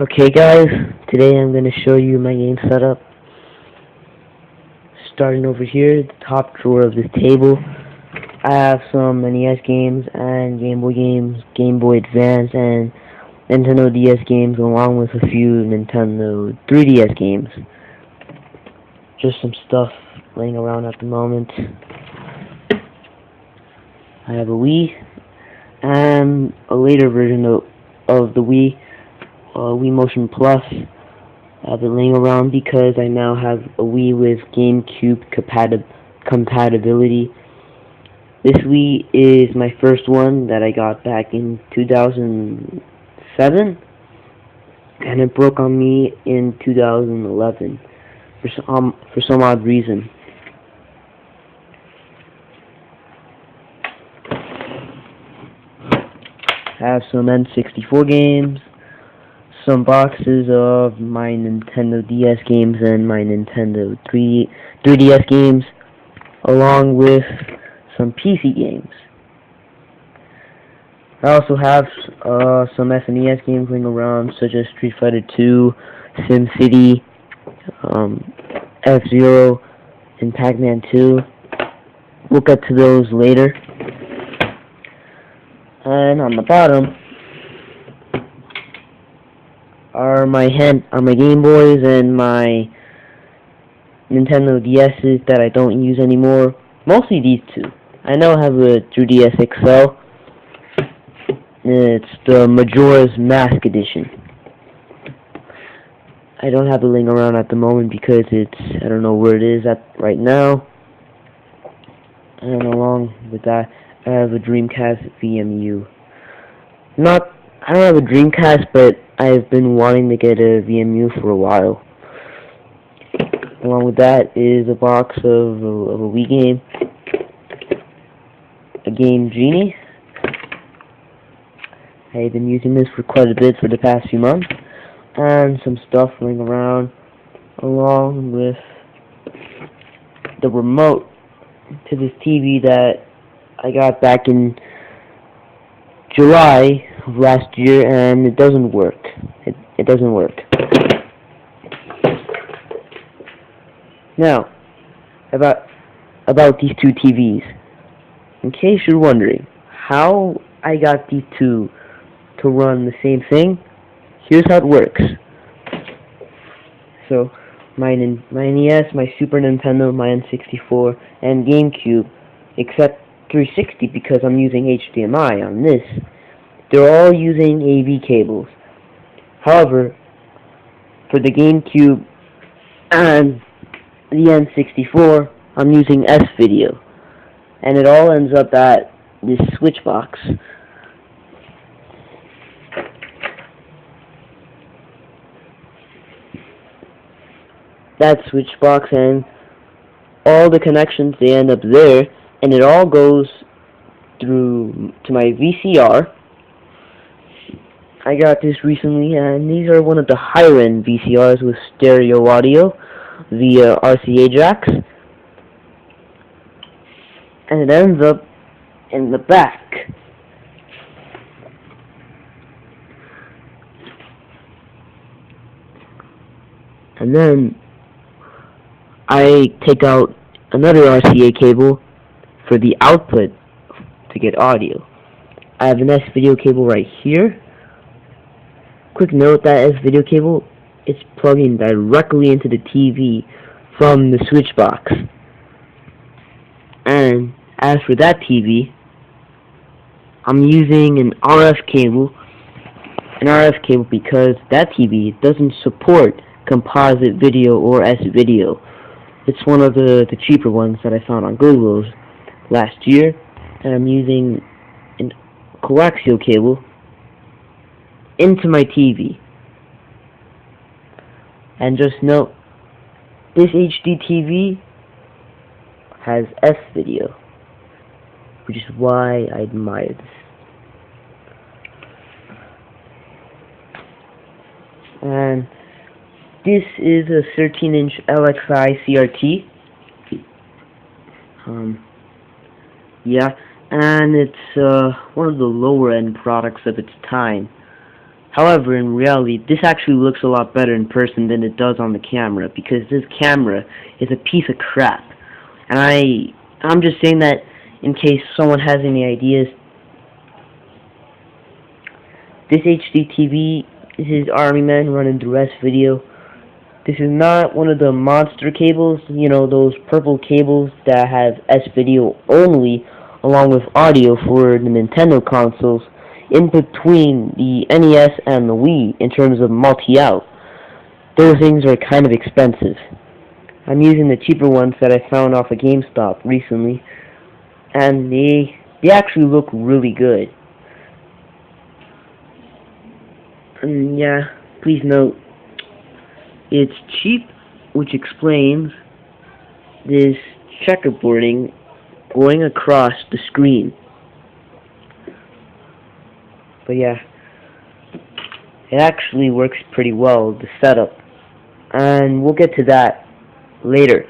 Okay guys, today I'm going to show you my game setup. Starting over here, the top drawer of this table, I have some NES games and Game Boy games, Game Boy Advance and Nintendo DS games, along with a few Nintendo 3DS games. Just some stuff laying around at the moment. I have a Wii and a later version of the Wii. Wii Motion Plus. I have it laying around because I now have a Wii with GameCube compatibility. This Wii is my first one that I got back in 2007, and it broke on me in 2011 for some odd reason. I have some N64 games, some boxes of my Nintendo DS games and my Nintendo 3DS games, along with some PC games. I also have some SNES games laying around, such as Street Fighter 2, SimCity, F-Zero, and Pac-Man 2. We'll get to those later. And on the bottom are my Game Boys and my Nintendo DS's that I don't use anymore. Mostly these two. I now have a 3DS XL. It's the Majora's Mask edition. I don't have it laying around at the moment because I don't know where it is at right now. And along with that, I have a Dreamcast VMU. I don't have a Dreamcast, but I've been wanting to get a VMU for a while. Along with that is a box of a Wii game, a Game Genie. I've been using this for quite a bit for the past few months, and some stuff laying around, along with the remote to this TV that I got back in July of last year, and it doesn't work. It doesn't work. Now, about these two TVs. In case you're wondering how I got these two to run the same thing, here's how it works. So, my NES, my Super Nintendo, my N64, and GameCube, except 360 because I'm using HDMI on this, they're all using AV cables. However, for the GameCube and the N64, I'm using S-Video, and it all ends up at this switch box. That switch box, and all the connections, they end up there, and it all goes through to my VCR. I got this recently, and these are one of the higher end VCRs with stereo audio via RCA jacks, and it ends up in the back. And then I take out another RCA cable for the output to get audio. I have an S-Video cable right here. Quick note, that S-Video cable is plugging directly into the TV from the switch box. And as for that TV, I'm using an RF cable because that TV doesn't support composite video or S-Video. It's one of the cheaper ones that I found on Google last year, and I'm using a coaxial cable into my TV. And just note, this HD TV has S-Video, which is why I admire this. And this is a 13-inch LXI CRT. Yeah, and it's one of the lower end products of its time. However, in reality, this actually looks a lot better in person than it does on the camera, because this camera is a piece of crap. And I'm just saying that in case someone has any ideas. This HD TV is Army Man running through S video. This is not one of the monster cables, you know, those purple cables that have S video only, along with audio for the Nintendo consoles, in between the NES and the Wii in terms of multi-out. Those things are kind of expensive. I'm using the cheaper ones that I found off of GameStop recently, and they actually look really good. And yeah, please note, it's cheap, which explains this checkerboarding going across the screen. But yeah, it actually works pretty well, the setup. And we'll get to that later.